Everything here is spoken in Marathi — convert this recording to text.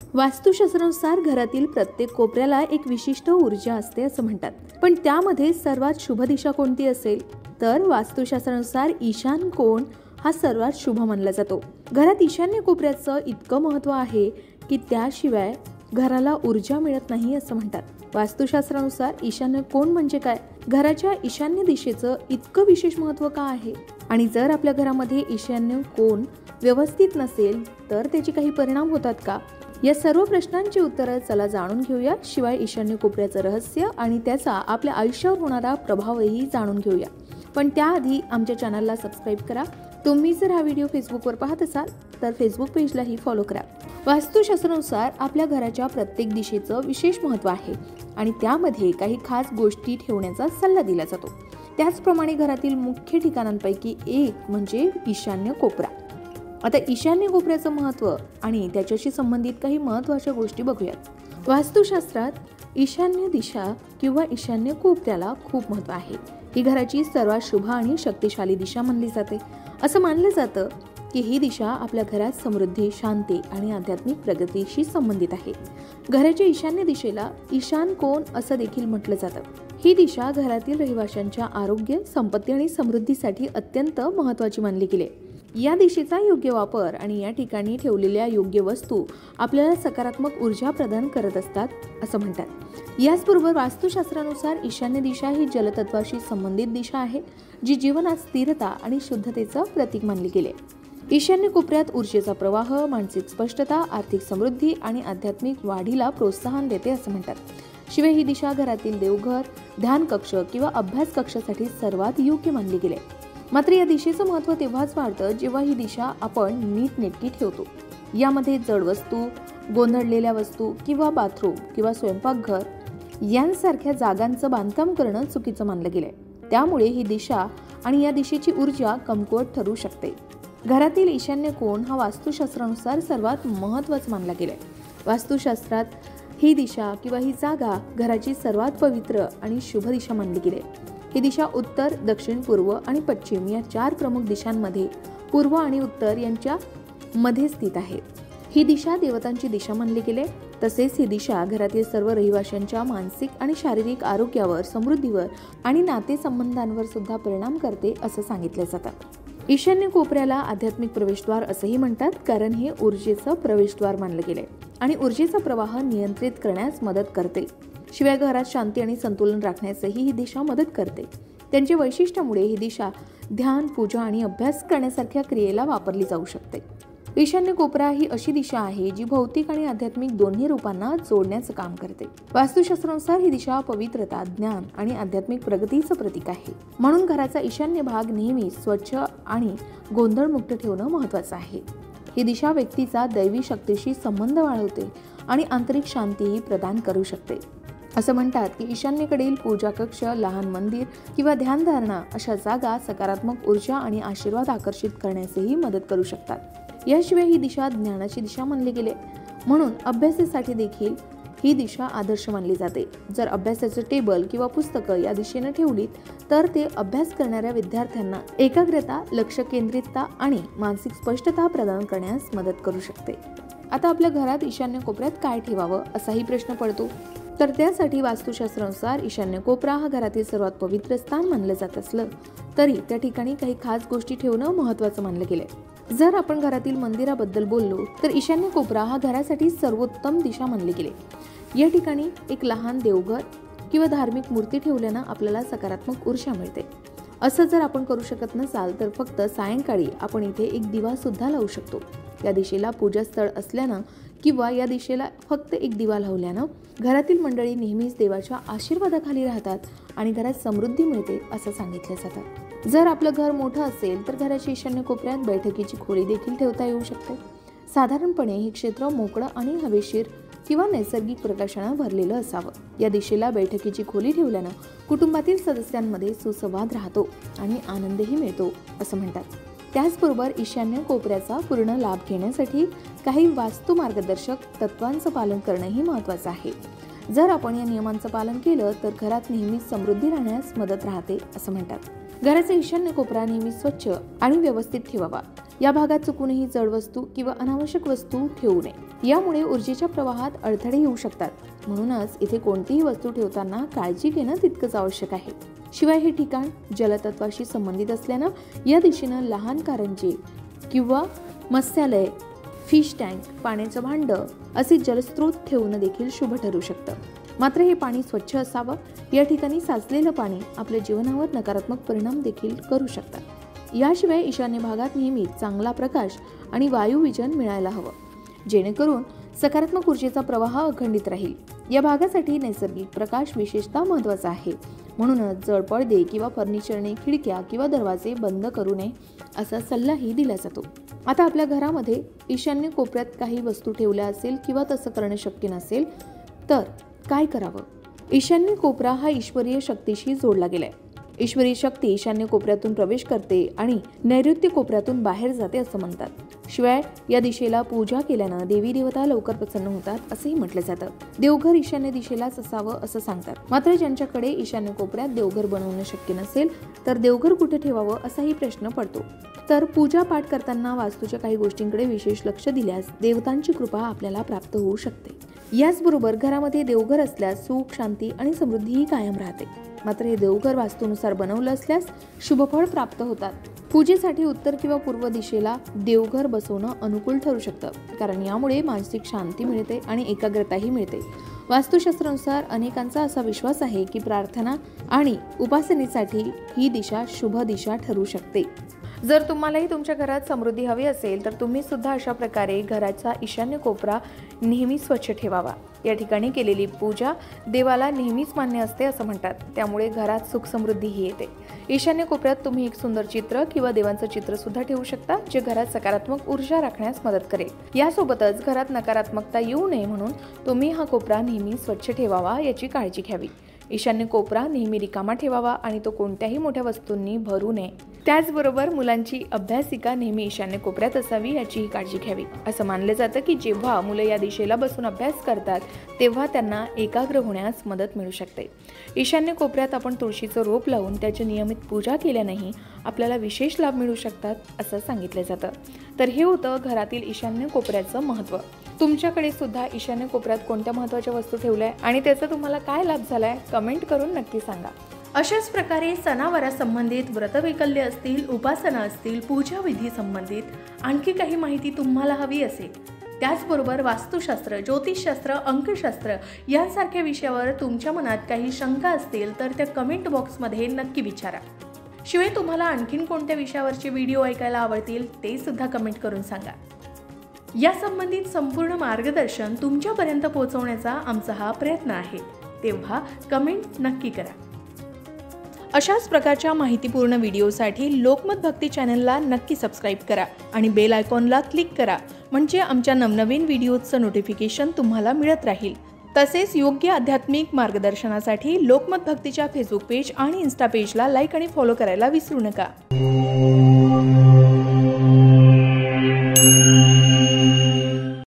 वास्तुशास्त्रानुसार घरातील प्रत्येक कोपऱ्याला एक विशिष्ट ऊर्जा असते असं म्हणतात. पण त्यामध्ये सर्वात शुभ दिशा कोणती असेल तर वास्तुशास्त्रानुसार ईशान कोण हा सर्वात शुभ मानला जातो. घरात ईशान्य कोपऱ्याचं इतकं महत्त्व आहे की त्याशिवाय घराला ऊर्जा मिळत नाही असं म्हणतात. वास्तुशास्त्रानुसार ईशान्य कोण म्हणजे काय, घराच्या ईशान्य दिशेचं इतकं विशेष महत्त्व का आहे आणि जर आपल्या घरामध्ये ईशान्य कोण व्यवस्थित नसेल तर त्याचे काही परिणाम होतात का, या सर्व प्रश्नांची उत्तरं चला जाणून घेऊया. शिवाय ईशान्य कोपऱ्याचं रहस्य आणि त्याचा आपल्या आयुष्यावर होणारा प्रभावही जाणून घेऊया. पण त्याआधी आमच्या चॅनलला सबस्क्राईब करा. तुम्ही जर हा व्हिडिओ फेसबुकवर पाहत असाल तर फेसबुक पेजलाही फॉलो करा. वास्तुशास्त्रानुसार आपल्या घराच्या प्रत्येक दिशेचं विशेष महत्त्व आहे आणि त्यामध्ये काही खास गोष्टी ठेवण्याचा सल्ला दिला जातो. त्याचप्रमाणे घरातील मुख्य ठिकाणांपैकी एक म्हणजे ईशान्य कोपरा. आता ईशान्य कोपऱ्याचं महत्त्व आणि त्याच्याशी संबंधित काही महत्त्वाच्या गोष्टी बघूयात. वास्तुशास्त्रात ईशान्य दिशा किंवा ईशान्य कोपऱ्याला खूप महत्त्व आहे. ही घराची सर्वात शुभ आणि शक्तिशाली दिशा मानली जाते. असं मानलं जातं की ही दिशा आपल्या घरात समृद्धी, शांती आणि आध्यात्मिक प्रगतीशी संबंधित आहे. घराच्या ईशान्य दिशेला ईशान कोण असं देखील म्हटलं जातं. ही दिशा घरातील रहिवाशांच्या आरोग्य, संपत्ती आणि समृद्धीसाठी अत्यंत महत्त्वाची मानली गेली. या दिशेचा योग्य वापर आणि या ठिकाणी ठेवलेल्या योग्य वस्तू आपल्याला सकारात्मक ऊर्जा प्रदान करत असतात असं म्हणतात. याचबरोबर वास्तुशास्त्रानुसार ईशान्य दिशा ही जलतत्वाशी संबंधित दिशा आहे, जी जीवनात स्थिरता आणि शुद्धतेचं प्रतीक मानली गेले. ईशान्य कोपऱ्यात ऊर्जेचा प्रवाह, मानसिक स्पष्टता, आर्थिक समृद्धी आणि आध्यात्मिक वाढीला प्रोत्साहन देते असं म्हणतात. शिवाय ही दिशा घरातील देवघर, ध्यान कक्ष किंवा अभ्यास कक्षासाठी सर्वात योग्य मानली गेले. मात्र या दिशेचं महत्त्व तेव्हाच वाढतं जेव्हा ही दिशा आपण नीटनेटकी ठेवतो. यामध्ये जड वस्तू, गोंधळलेल्या वस्तू किंवा बाथरूम किंवा स्वयंपाकघर यांसारख्या जागांचं बांधकाम करणं चुकीचं मानलं गेलंय. त्यामुळे ही दिशा आणि या दिशेची ऊर्जा कमकुवत ठरू शकते. घरातील ईशान्य कोण हा वास्तुशास्त्रानुसार सर्वात महत्त्वाचा मानला गेलाय. वास्तुशास्त्रात ही दिशा किंवा ही जागा घराची सर्वात पवित्र आणि शुभ दिशा मानली गेली. ही दिशा उत्तर, दक्षिण, पूर्व आणि पश्चिम या 4 प्रमुख दिशांमध्ये पूर्व आणि उत्तर यांच्या मध्ये स्थित आहे. ही दिशा देवतांची दिशा मानली गेली. तसेच ही दिशा घरातील सर्व रहिवाशांच्या मानसिक आणि शारीरिक आरोग्यावर, समृद्धीवर आणि नातेसंबंधांवर सुद्धा परिणाम करते असं सांगितलं जातं. ईशान्य कोपऱ्याला आध्यात्मिक प्रवेशद्वार असंही म्हणतात, कारण हे ऊर्जेचं प्रवेशद्वार मानलं गेलंय आणि ऊर्जेचा प्रवाह नियंत्रित करण्यास मदत करते. शिवाय घरात शांती आणि संतुलन राखण्यासही ही दिशा मदत करते. त्यांच्या वैशिष्ट्यामुळे ही दिशा ध्यान, पूजा आणि अभ्यास करण्यासारख्या क्रियेला वापरली जाऊ शकते. ईशान्य कोपरा ही अशी दिशा आहे जी भौतिक आणि आध्यात्मिक दोन्ही रूपांना जोडण्याचं काम करते. वास्तुशास्त्रानुसार ही दिशा पवित्रता, ज्ञान आणि आध्यात्मिक प्रगतीचं प्रतीक आहे. म्हणून घराचा ईशान्य भाग नेहमी स्वच्छ आणि गोंधळमुक्त ठेवणं महत्त्वाचं आहे. ही दिशा व्यक्तीचा दैवी शक्तीशी संबंध वाढवते आणि आंतरिक शांतीही प्रदान करू शकते. असं म्हणतात की ईशान्येकडील पूजा कक्ष, लहान मंदिर किंवा ध्यानधारणा अशा जागा सकारात्मक ऊर्जा आणि आशीर्वाद आकर्षित करण्यासही मदत करू शकतात. याशिवाय ही दिशा ज्ञानाची दिशा मानली गेली. म्हणून अभ्यासासाठी देखील ही दिशा आदर्श मानली जाते. जर अभ्यासाचे टेबल किंवा पुस्तकं या दिशेने ठेवलीत तर ते अभ्यास करणाऱ्या विद्यार्थ्यांना एकाग्रता, लक्ष केंद्रितता आणि मानसिक स्पष्टता प्रदान करण्यास मदत करू शकते. आता आपल्या घरात ईशान्य कोपऱ्यात काय ठेवावं असाही प्रश्न पडतो. तर त्यासाठी वास्तुशास्त्रानुसार ईशान्य कोपरा हा घरातील सर्वात पवित्र स्थान मानलं जात असलं तरी त्या ठिकाणी काही खास गोष्टी ठेवणं महत्त्वाचं मानलं गेलंय. जर आपण घरातील मंदिराबद्दल बोललो तर ईशान्य कोपरा हा घरासाठी सर्वोत्तम दिशा मानली गेली. या ठिकाणी एक लहान देवघर किंवा धार्मिक मूर्ती ठेवल्यानं आपल्याला सकारात्मक ऊर्जा मिळते. असं जर आपण करू शकत नसाल तर फक्त सायंकाळी आपण इथे एक दिवा सुद्धा लावू शकतो. या दिशेला पूजास्थळ असल्यानं किंवा या दिशेला फक्त एक दिवा लावल्यानं घरातील मंडळी नेहमीच देवाच्या आशीर्वादाखाली राहतात आणि घरात समृद्धी मिळते असं सांगितलं जातं. जर आपलं घर मोठं असेल तर घराच्या ईशान्य कोपऱ्यात बैठकीची खोली देखील ठेवता येऊ शकते. साधारणपणे हे क्षेत्र मोकळं आणि हवेशीर किंवा नैसर्गिक प्रकाशानं भरलेलं असावं. या दिशेला बैठकीची खोली ठेवल्यानं कुटुंबातील सदस्यांमध्ये सुसंवाद राहतो आणि आनंदही मिळतो असं म्हणतात. त्याचबरोबर ईशान्य कोपऱ्याचा पूर्ण लाभ घेण्यासाठी काही वास्तू मार्गदर्शक तत्वांचं पालन करणंही महत्त्वाचं आहे. जर आपण या नियमांचं पालन केलं तर घरात नेहमीच समृद्धी राहण्यास मदत राहते असं म्हणतात. घराचा ईशान्य कोपरा नेहमी स्वच्छ आणि व्यवस्थित ठेवावा. या भागात चुकूनही जड वस्तू किंवा अनावश्यक वस्तू ठेवू नये. यामुळे ऊर्जेच्या प्रवाहात अडथळे येऊ शकतात. म्हणूनच इथे कोणतीही वस्तू ठेवताना काळजी घेणं तितकंच आवश्यक आहे. शिवाय हे ठिकाण जलतत्वाशी संबंधित असल्यानं या दिशेनं लहान कारंजे किंवा मत्स्यालय, फिश टँक, पाण्याचं भांड असे जलस्रोत ठेवणं देखील शुभ ठरू शकतं. मात्र हे पाणी स्वच्छ असावं. या ठिकाणी साचलेलं पाणी आपल्या जीवनावर नकारात्मक परिणाम देखील करू शकतात. याशिवाय ईशान्य भागात नेहमी चांगला प्रकाश आणि वायुविजन मिळायला हवं, जेणेकरून सकारात्मक ऊर्जेचा प्रवाह अखंडित राहील. या भागासाठी नैसर्गिक प्रकाश विशेषतः महत्त्वाचा आहे. म्हणूनच जड पडदे किंवा फर्निचरने खिडक्या किंवा दरवाजे बंद करू नये असा सल्लाही दिला जातो. आता आपल्या घरामध्ये ईशान्य कोपऱ्यात काही वस्तू ठेवल्या असेल किंवा तसं करणं शक्य नसेल तर काय करावं? ईशान्य कोपरा हा ईश्वरीय शक्तीशी जोडला गेलाय. ईश्वरी शक्ती ईशान्य कोपऱ्यातून प्रवेश करते आणि नैऋत्य कोपऱ्यातून बाहेर जाते असं म्हणतात. शिवाय या दिशेला पूजा केल्यानं देवी देवता लवकर प्रसन्न होतात असंही म्हटलं जातं. देवघर ईशान्य दिशेलाच असावं असं सांगतात. मात्र ज्यांच्याकडे ईशान्य कोपऱ्यात देवघर बनवणं शक्य नसेल तर देवघर कुठे ठेवावं असाही प्रश्न पडतो. तर पूजा पाठ करताना वास्तूच्या काही गोष्टींकडे विशेष लक्ष दिल्यास देवतांची कृपा आपल्याला प्राप्त होऊ शकते. याचबरोबर घरामध्ये देवघर असल्यास सुख, शांती आणि समृद्धीही कायम राहते. मात्र हे देवघर वास्तूनुसार बनवलं असल्यास शुभफळ प्राप्त होतात. पूजेसाठी उत्तर किंवा पूर्व दिशेला देवघर बसवणं अनुकूल ठरू शकतं, कारण यामुळे मानसिक शांती मिळते आणि एकाग्रताही मिळते. वास्तुशास्त्रानुसार अनेकांचा असा विश्वास आहे की प्रार्थना आणि उपासनेसाठी ही दिशा शुभ दिशा ठरू शकते. जर तुम्हालाही तुमच्या घरात समृद्धी हवी असेल तर तुम्ही सुद्धा अशा प्रकारे घराचा ईशान्य कोपरा नेहमी स्वच्छ ठेवावा. या ठिकाणी केलेली पूजा देवाला नेहमीच मान्य असते असं म्हणतात. त्यामुळे घरात सुख समृद्धीही येते. ईशान्य कोपऱ्यात तुम्ही एक सुंदर चित्र किंवा देवांचं चित्र सुद्धा ठेवू शकता, जे घरात सकारात्मक ऊर्जा राखण्यास मदत करेल. यासोबतच घरात नकारात्मकता येऊ नये म्हणून तुम्ही हा कोपरा नेहमी स्वच्छ ठेवावा याची काळजी घ्यावी. ईशान्य कोपरा नेहमी रिकामा ठेवावा आणि तो कोणत्याही मोठ्या वस्तूंनी भरू नये. त्याचबरोबर मुलांची अभ्यासिका नेहमी ईशान्य कोपऱ्यात असावी याचीही काळजी घ्यावी. असं मानलं जातं की जेव्हा मुलं या दिशेला बसून अभ्यास करतात तेव्हा त्यांना एकाग्र होण्यास मदत मिळू शकते. ईशान्य कोपऱ्यात आपण तुळशीचं रोप लावून त्याची नियमित पूजा केल्यानेही आपल्याला विशेष लाभ मिळू शकतात असं सांगितलं जातं. तर हे होतं घरातील ईशान्य कोपऱ्याचं महत्त्व. तुमच्याकडे सुद्धा ईशान्य कोपऱ्यात कोणत्या महत्त्वाच्या वस्तू ठेवल्या आणि त्याचा तुम्हाला काय लाभ झालाय कमेंट करून नक्की सांगा. अशाच प्रकारे सणावारा संबंधित व्रतवैकल्य असतील, उपासना असतील, पूजाविधी संबंधित आणखी काही माहिती तुम्हाला हवी असेल, त्याचबरोबर वास्तुशास्त्र, ज्योतिषशास्त्र, अंकशास्त्र यांसारख्या विषयावर तुमच्या मनात काही शंका असतील तर त्या कमेंट बॉक्समध्ये नक्की विचारा. शिवाय तुम्हाला आणखीन कोणत्या विषयावरचे व्हिडिओ ऐकायला आवडतील ते सुद्धा कमेंट करून सांगा. या संबंधित संपूर्ण मार्गदर्शन तुमच्यापर्यंत पोहोचवण्याचा आमचा हा प्रयत्न आहे, तेव्हा कमेंट नक्की करा. अशाच प्रकारच्या माहितीपूर्ण व्हिडिओसाठी लोकमत भक्ती चॅनलला नक्की सबस्क्राईब करा आणि बेल आयकॉनला क्लिक करा, म्हणजे आमच्या नवनवीन व्हिडिओचं नोटिफिकेशन तुम्हाला मिळत राहील. तसेच योग्य आध्यात्मिक मार्गदर्शनासाठी लोकमत भक्तीच्या फेसबुक पेज आणि इन्स्टा पेजला लाईक आणि फॉलो करायला विसरू नका.